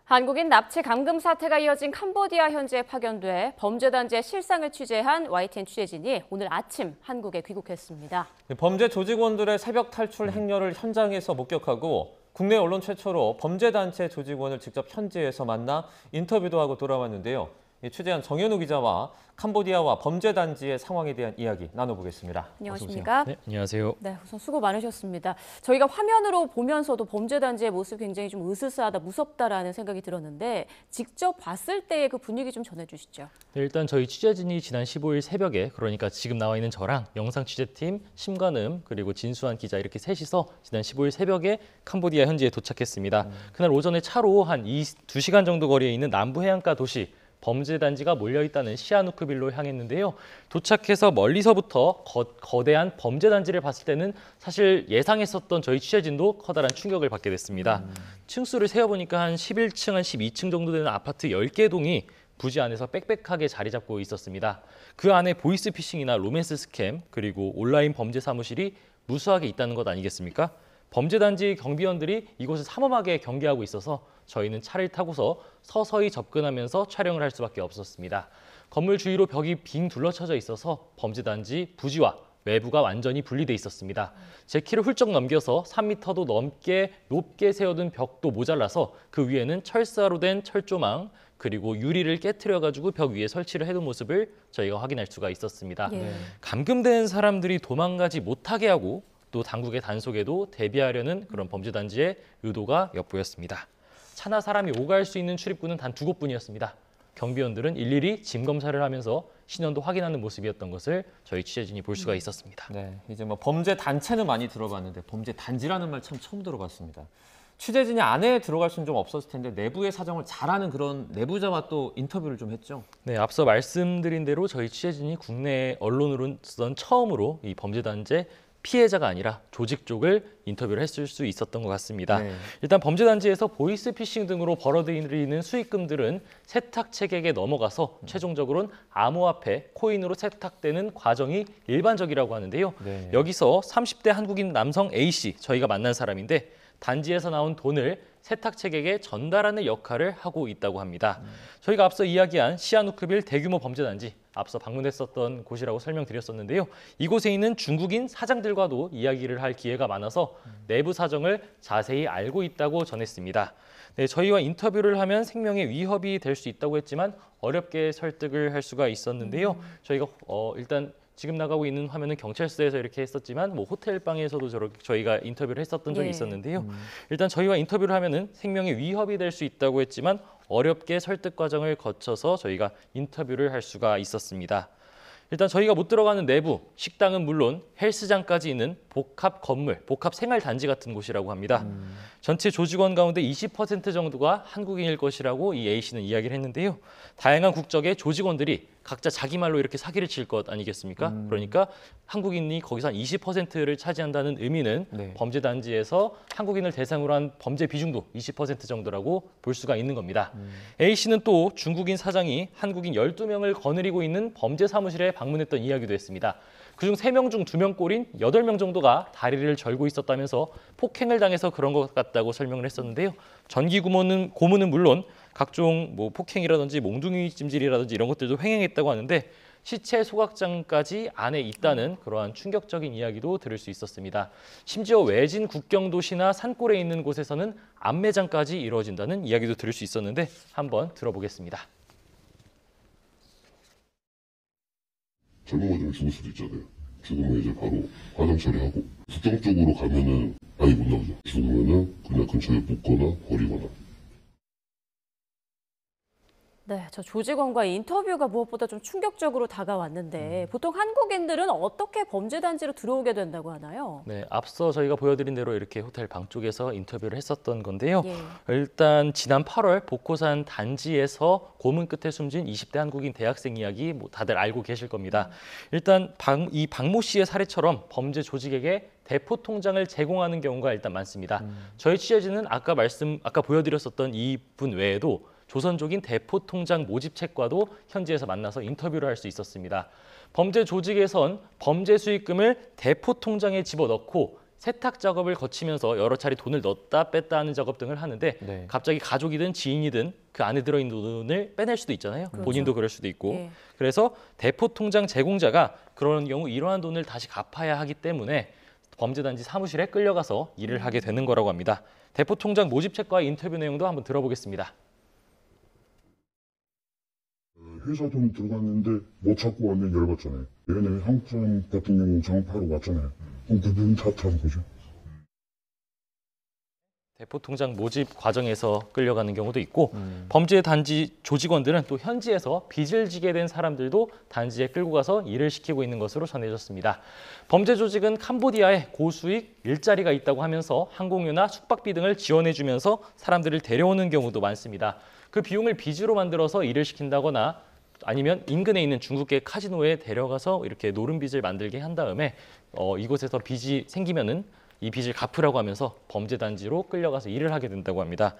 한국인 납치 감금 사태가 이어진 캄보디아 현지에 파견돼 범죄 단지의 실상을 취재한 YTN 취재진이 오늘 아침 한국에 귀국했습니다. 범죄 조직원들의 새벽 탈출 행렬을 현장에서 목격하고 국내 언론 최초로 범죄 단체 조직원을 직접 현지에서 만나 인터뷰도 하고 돌아왔는데요. 취재한 정현우 기자와 캄보디아와 범죄 단지의 상황에 대한 이야기 나눠보겠습니다. 안녕하십니까? 네, 안녕하세요. 네, 우선 수고 많으셨습니다. 저희가 화면으로 보면서도 범죄 단지의 모습 굉장히 좀 으스스하다, 무섭다라는 생각이 들었는데 직접 봤을 때의 그 분위기 좀 전해주시죠. 네, 일단 저희 취재진이 지난 15일 새벽에, 그러니까 지금 나와 있는 저랑 영상 취재팀, 심관음, 그리고 진수환 기자 이렇게 셋이서 지난 15일 새벽에 캄보디아 현지에 도착했습니다. 그날 오전에 차로 한 2시간 정도 거리에 있는 남부 해안가 도시 범죄 단지가 몰려있다는 시아누크빌로 향했는데요. 도착해서 멀리서부터 거대한 범죄 단지를 봤을 때는 사실 예상했었던 저희 취재진도 커다란 충격을 받게 됐습니다. 층수를 세어보니까 한 11층, 한 12층 정도 되는 아파트 10개 동이 부지 안에서 빽빽하게 자리 잡고 있었습니다. 그 안에 보이스피싱이나 로맨스 스캠, 그리고 온라인 범죄 사무실이 무수하게 있다는 것 아니겠습니까? 범죄 단지 경비원들이 이곳을 삼엄하게 경계하고 있어서 저희는 차를 타고서 서서히 접근하면서 촬영을 할 수밖에 없었습니다. 건물 주위로 벽이 빙 둘러쳐져 있어서 범죄 단지 부지와 외부가 완전히 분리돼 있었습니다. 제 키를 훌쩍 넘겨서 3m도 넘게 높게 세워둔 벽도 모자라서 그 위에는 철사로 된 철조망, 그리고 유리를 깨트려가지고 벽 위에 설치를 해둔 모습을 저희가 확인할 수가 있었습니다. 예. 감금된 사람들이 도망가지 못하게 하고 또 당국의 단속에도 대비하려는 그런 범죄 단지의 의도가 엿보였습니다. 차나 사람이 오갈 수 있는 출입구는 단 2곳뿐이었습니다. 경비원들은 일일이 짐 검사를 하면서 신원도 확인하는 모습이었던 것을 저희 취재진이 볼 수가 있었습니다. 네, 이제 범죄 단체는 많이 들어봤는데 범죄 단지라는 말 참 처음 들어봤습니다. 취재진이 안에 들어갈 수는 좀 없었을 텐데 내부의 사정을 잘 아는 그런 내부자와 또 인터뷰를 좀 했죠. 네, 앞서 말씀드린 대로 저희 취재진이 국내 언론으로선 처음으로 이 범죄 단지 피해자가 아니라 조직 쪽을 인터뷰를 했을 수 있었던 것 같습니다. 네. 일단 범죄 단지에서 보이스피싱 등으로 벌어들이는 수익금들은 세탁 체계에 넘어가서 최종적으로는 암호화폐, 코인으로 세탁되는 과정이 일반적이라고 하는데요. 네. 여기서 30대 한국인 남성 A씨, 저희가 만난 사람인데 단지에서 나온 돈을 세탁 체계에 전달하는 역할을 하고 있다고 합니다. 저희가 앞서 이야기한 시아누크빌 대규모 범죄 단지, 앞서 방문했었던 곳이라고 설명드렸었는데요. 이곳에 있는 중국인 사장들과도 이야기를 할 기회가 많아서 내부 사정을 자세히 알고 있다고 전했습니다. 네, 저희와 인터뷰를 하면 생명에 위협이 될 수 있다고 했지만 어렵게 설득을 할 수가 있었는데요. 저희가 일단 지금 나가고 있는 화면은 경찰서에서 이렇게 했었지만 호텔 방에서도 저희가 인터뷰를 했었던 적이 있었는데요. 일단 저희와 인터뷰를 하면은 생명에 위협이 될 수 있다고 했지만 어렵게 설득 과정을 거쳐서 저희가 인터뷰를 할 수가 있었습니다. 일단 저희가 못 들어가는 내부, 식당은 물론 헬스장까지 있는 복합 건물, 복합 생활 단지 같은 곳이라고 합니다. 전체 조직원 가운데 20% 정도가 한국인일 것이라고 이 A씨는 이야기를 했는데요. 다양한 국적의 조직원들이 각자 자기 말로 이렇게 사기를 칠 것 아니겠습니까? 그러니까 한국인이 거기서 한 20%를 차지한다는 의미는 네. 범죄 단지에서 한국인을 대상으로 한 범죄 비중도 20% 정도라고 볼 수가 있는 겁니다. A씨는 또 중국인 사장이 한국인 12명을 거느리고 있는 범죄 사무실에 방문했던 이야기도 했습니다. 그중 3명 중 2명 꼴인 8명 정도가 다리를 절고 있었다면서 폭행을 당해서 그런 것 같다고 설명을 했었는데요. 전기 고문은 물론 각종 폭행이라든지 몽둥이 찜질이라든지 이런 것들도 횡행했다고 하는데 시체 소각장까지 안에 있다는 그러한 충격적인 이야기도 들을 수 있었습니다. 심지어 외진 국경 도시나 산골에 있는 곳에서는 암매장까지 이루어진다는 이야기도 들을 수 있었는데 한번 들어보겠습니다. 잘못하면 죽을 수도 있잖아요. 죽으면 이제 바로 화상 처리하고 국경 쪽으로 가면은 아예 못 나오죠. 죽으면은 그냥 근처에 묻거나 버리거나. 네, 저 조직원과 인터뷰가 무엇보다 좀 충격적으로 다가왔는데 보통 한국인들은 어떻게 범죄 단지로 들어오게 된다고 하나요? 네, 앞서 저희가 보여드린 대로 이렇게 호텔 방 쪽에서 인터뷰를 했었던 건데요. 예. 일단 지난 8월 복고산 단지에서 고문 끝에 숨진 20대 한국인 대학생 이야기 다들 알고 계실 겁니다. 일단 이 박모 씨의 사례처럼 범죄 조직에게 대포 통장을 제공하는 경우가 일단 많습니다. 저희 취재진은 아까 보여드렸었던 이분 외에도 조선족인 대포 통장 모집책과도 현지에서 만나서 인터뷰를 할 수 있었습니다. 범죄 조직에선 범죄 수익금을 대포 통장에 집어넣고 세탁 작업을 거치면서 여러 차례 돈을 넣었다 뺐다 하는 작업 등을 하는데 네. 갑자기 가족이든 지인이든 그 안에 들어있는 돈을 빼낼 수도 있잖아요. 그렇죠. 본인도 그럴 수도 있고. 예. 그래서 대포 통장 제공자가 그런 경우 이러한 돈을 다시 갚아야 하기 때문에 범죄단지 사무실에 끌려가서 일을 하게 되는 거라고 합니다. 대포 통장 모집책과의 인터뷰 내용도 한번 들어보겠습니다. 회사 돈 들어갔는데 못 찾고 왔는 열받잖아요. 얘네 한국 사람 같은 경우 장파로 왔잖아요. 그럼 그 부분 탓하는 거죠. 대포 통장 모집 과정에서 끌려가는 경우도 있고 범죄 단지 조직원들은 또 현지에서 빚을 지게 된 사람들도 단지에 끌고 가서 일을 시키고 있는 것으로 전해졌습니다. 범죄 조직은 캄보디아에 고수익 일자리가 있다고 하면서 항공료나 숙박비 등을 지원해주면서 사람들을 데려오는 경우도 많습니다. 그 비용을 빚으로 만들어서 일을 시킨다거나 아니면 인근에 있는 중국계 카지노에 데려가서 이렇게 노름빚을 만들게 한 다음에 이곳에서 빚이 생기면은 이 빚을 갚으라고 하면서 범죄 단지로 끌려가서 일을 하게 된다고 합니다.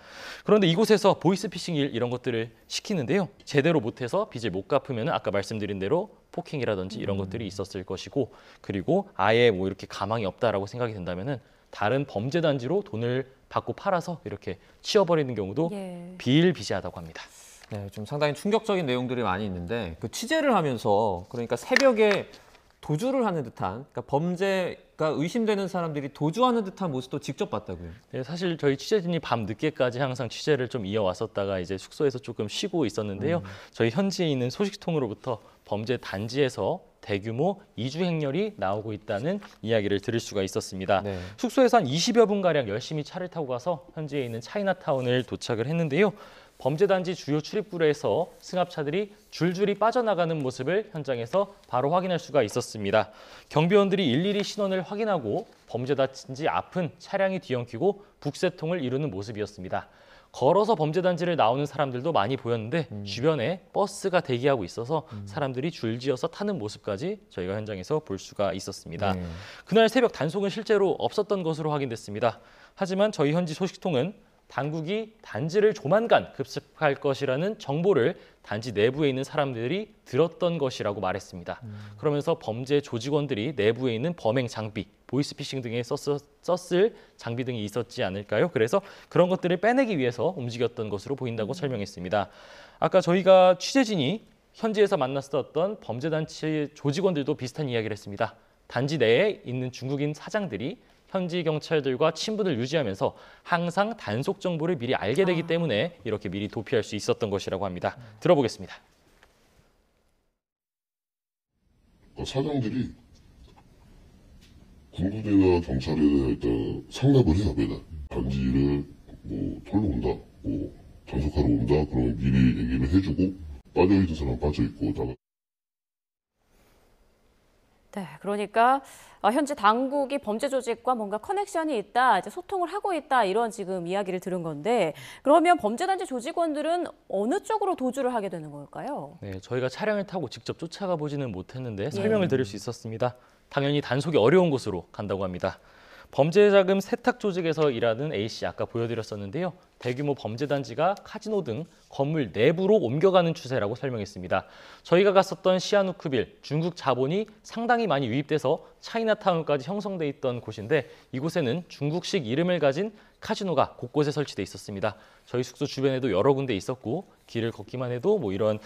그런데 이곳에서 보이스피싱 일 이런 것들을 시키는데요. 제대로 못해서 빚을 못 갚으면 아까 말씀드린 대로 폭행이라든지 이런 것들이 있었을 것이고 그리고 아예 뭐 이렇게 가망이 없다라고 생각이 된다면은 다른 범죄 단지로 돈을 받고 팔아서 이렇게 치워버리는 경우도 예. 비일비재하다고 합니다. 네, 좀 상당히 충격적인 내용들이 많이 있는데 그 취재를 하면서 그러니까 새벽에 도주를 하는 듯한 그러니까 범죄가 의심되는 사람들이 도주하는 듯한 모습도 직접 봤다고요. 네, 사실 저희 취재진이 밤 늦게까지 항상 취재를 좀 이어왔었다가 이제 숙소에서 조금 쉬고 있었는데요. 저희 현지에 있는 소식통으로부터 범죄 단지에서 대규모 이주 행렬이 나오고 있다는 이야기를 들을 수가 있었습니다. 네. 숙소에서 한 20여 분가량 열심히 차를 타고 가서 현지에 있는 차이나타운을 도착을 했는데요. 범죄단지 주요 출입구에서 승합차들이 줄줄이 빠져나가는 모습을 현장에서 바로 확인할 수가 있었습니다. 경비원들이 일일이 신원을 확인하고 범죄단지 앞은 차량이 뒤엉키고 북새통을 이루는 모습이었습니다. 걸어서 범죄단지를 나오는 사람들도 많이 보였는데 주변에 버스가 대기하고 있어서 사람들이 줄지어서 타는 모습까지 저희가 현장에서 볼 수가 있었습니다. 네. 그날 새벽 단속은 실제로 없었던 것으로 확인됐습니다. 하지만 저희 현지 소식통은 당국이 단지를 조만간 급습할 것이라는 정보를 단지 내부에 있는 사람들이 들었던 것이라고 말했습니다. 그러면서 범죄 조직원들이 내부에 있는 범행 장비, 보이스피싱 등에 썼을 장비 등이 있었지 않을까요? 그래서 그런 것들을 빼내기 위해서 움직였던 것으로 보인다고 설명했습니다. 아까 저희가 취재진이 현지에서 만났었던 범죄단체 조직원들도 비슷한 이야기를 했습니다. 단지 내에 있는 중국인 사장들이 현지 경찰들과 친분을 유지하면서 항상 단속 정보를 미리 알게 되기 때문에 이렇게 미리 도피할 수 있었던 것이라고 합니다. 들어보겠습니다. 그러니까 사장들이 군부대나 경찰에 일단 상납을 해요, 매달. 단지를 뭐 털러 온다, 뭐 단속하러 온다, 그럼 미리 얘기를 해주고 빠져있는 사람 빠져있고 나가. 네, 그러니까 현재 당국이 범죄 조직과 뭔가 커넥션이 있다, 이제 소통을 하고 있다 이런 지금 이야기를 들은 건데 그러면 범죄단지 조직원들은 어느 쪽으로 도주를 하게 되는 걸까요? 네, 저희가 차량을 타고 직접 쫓아가 보지는 못했는데 설명을 드릴 수 있었습니다. 당연히 단속이 어려운 곳으로 간다고 합니다. 범죄 자금 세탁 조직에서 일하는 A씨 아까 보여드렸었는데요. 대규모 범죄 단지가 카지노 등 건물 내부로 옮겨가는 추세라고 설명했습니다. 저희가 갔었던 시아누크빌, 중국 자본이 상당히 많이 유입돼서 차이나타운까지 형성돼 있던 곳인데 이곳에는 중국식 이름을 가진 카지노가 곳곳에 설치돼 있었습니다. 저희 숙소 주변에도 여러 군데 있었고 길을 걷기만 해도 뭐 이런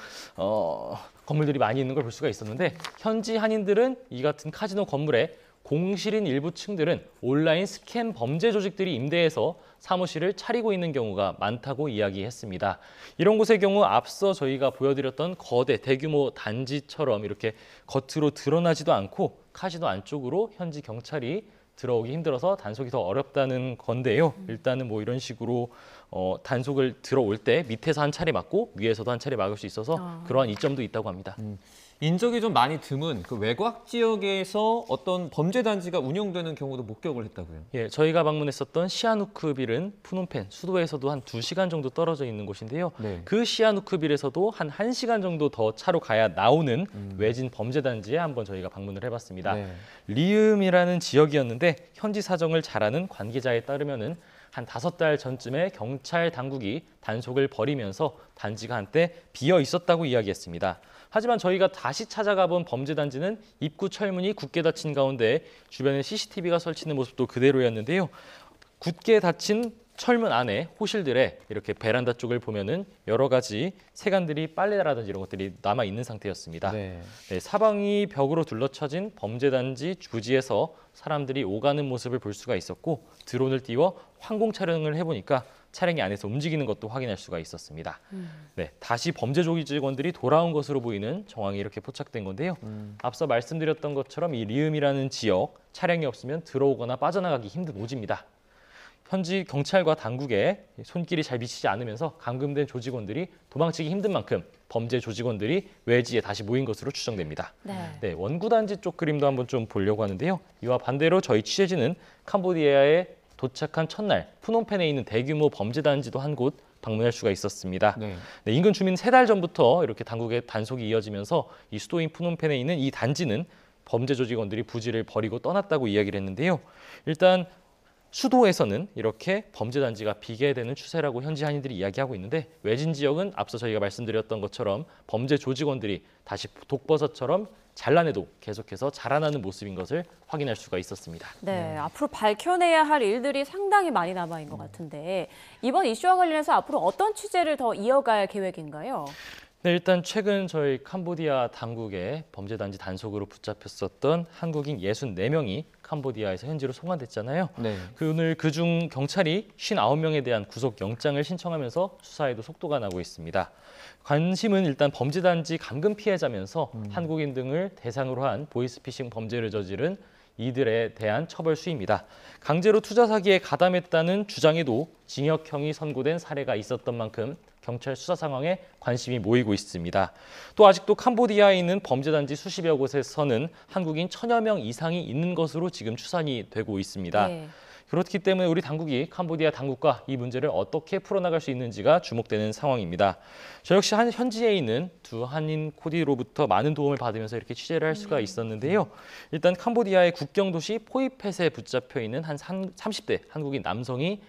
건물들이 많이 있는 걸 볼 수가 있었는데 현지 한인들은 이 같은 카지노 건물에 공실인 일부 층들은 온라인 스캠 범죄 조직들이 임대해서 사무실을 차리고 있는 경우가 많다고 이야기했습니다. 이런 곳의 경우 앞서 저희가 보여드렸던 거대 대규모 단지처럼 이렇게 겉으로 드러나지도 않고 카지노 안쪽으로 현지 경찰이 들어오기 힘들어서 단속이 더 어렵다는 건데요. 일단은 뭐 이런 식으로 단속을 들어올 때 밑에서 한 차례 맞고 위에서도 한 차례 막을 수 있어서 그러한 이점도 있다고 합니다. 인적이 좀 많이 드문 그 외곽 지역에서 어떤 범죄 단지가 운영되는 경우도 목격을 했다고요. 예, 저희가 방문했었던 시아누크빌은 푸놈펜 수도에서도 한 2시간 정도 떨어져 있는 곳인데요. 네. 그 시아누크빌에서도 한 1시간 정도 더 차로 가야 나오는 외진 범죄 단지에 한번 저희가 방문을 해봤습니다. 네. 리음이라는 지역이었는데 현지 사정을 잘 아는 관계자에 따르면은 한 5달 전쯤에 경찰 당국이 단속을 벌이면서 단지가 한때 비어 있었다고 이야기했습니다. 하지만 저희가 다시 찾아가 본 범죄단지는 입구 철문이 굳게 닫힌 가운데 주변에 CCTV가 설치된 모습도 그대로였는데요. 굳게 닫힌 철문 안에 호실들에 이렇게 베란다 쪽을 보면은 여러 가지 세간들이 빨래라든지 이런 것들이 남아 있는 상태였습니다. 네. 네, 사방이 벽으로 둘러쳐진 범죄단지 부지에서 사람들이 오가는 모습을 볼 수가 있었고 드론을 띄워 항공 촬영을 해보니까 차량이 안에서 움직이는 것도 확인할 수가 있었습니다. 네, 다시 범죄 조직원들이 돌아온 것으로 보이는 정황이 이렇게 포착된 건데요. 앞서 말씀드렸던 것처럼 이 리음이라는 지역 차량이 없으면 들어오거나 빠져나가기 힘든 오지입니다. 현지 경찰과 당국에 손길이 잘 미치지 않으면서 감금된 조직원들이 도망치기 힘든 만큼 범죄 조직원들이 외지에 다시 모인 것으로 추정됩니다. 네, 원구단지 쪽 그림도 한번 좀 보려고 하는데요. 이와 반대로 저희 취재진은 캄보디아에 도착한 첫날 푸놈펜에 있는 대규모 범죄단지도 한 곳 방문할 수가 있었습니다. 네. 네, 인근 주민은 3달 전부터 이렇게 당국의 단속이 이어지면서 이 수도인 푸놈펜에 있는 이 단지는 범죄 조직원들이 부지를 버리고 떠났다고 이야기를 했는데요. 일단 수도에서는 이렇게 범죄단지가 비게되는 추세라고 현지 한인들이 이야기하고 있는데 외진 지역은 앞서 저희가 말씀드렸던 것처럼 범죄 조직원들이 다시 독버섯처럼 잘라내도 계속해서 자라나는 모습인 것을 확인할 수가 있었습니다. 네, 앞으로 밝혀내야 할 일들이 상당히 많이 남아있는 것 같은데 이번 이슈와 관련해서 앞으로 어떤 취재를 더 이어갈 계획인가요? 네, 일단 최근 저희 캄보디아 당국의 범죄단지 단속으로 붙잡혔었던 한국인 64명이 캄보디아에서 현지로 송환됐잖아요. 네. 오늘 그중 경찰이 59명에 대한 구속영장을 신청하면서 수사에도 속도가 나고 있습니다. 관심은 일단 범죄단지 감금 피해자면서 한국인 등을 대상으로 한 보이스피싱 범죄를 저지른 이들에 대한 처벌 수위입니다. 강제로 투자 사기에 가담했다는 주장에도 징역형이 선고된 사례가 있었던 만큼 경찰 수사 상황에 관심이 모이고 있습니다. 또 아직도 캄보디아에 있는 범죄단지 수십여 곳에서는 한국인 1000여 명 이상이 있는 것으로 지금 추산이 되고 있습니다. 네. 그렇기 때문에 우리 당국이 캄보디아 당국과 이 문제를 어떻게 풀어나갈 수 있는지가 주목되는 상황입니다. 저 역시 현지에 있는 두 한인 코디로부터 많은 도움을 받으면서 이렇게 취재를 할 수가 있었는데요. 일단 캄보디아의 국경 도시 포이펫에 붙잡혀 있는 한 30대 한국인 남성이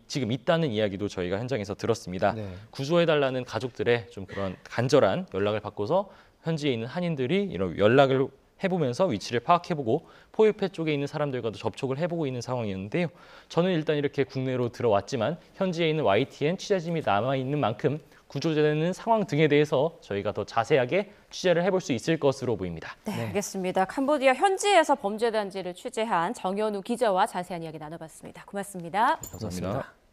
지금 있다는 이야기도 저희가 현장에서 들었습니다. 네. 구조해달라는 가족들의 좀 그런 간절한 연락을 받고서 현지에 있는 한인들이 이런 연락을 해보면서 위치를 파악해보고 포이펫 쪽에 있는 사람들과도 접촉을 해보고 있는 상황이었는데요. 저는 일단 이렇게 국내로 들어왔지만 현지에 있는 YTN 취재진이 남아있는 만큼 구조되는 상황 등에 대해서 저희가 더 자세하게 취재를 해볼 수 있을 것으로 보입니다. 네, 알겠습니다. 캄보디아 현지에서 범죄단지를 취재한 정현우 기자와 자세한 이야기 나눠봤습니다. 고맙습니다. 감사합니다.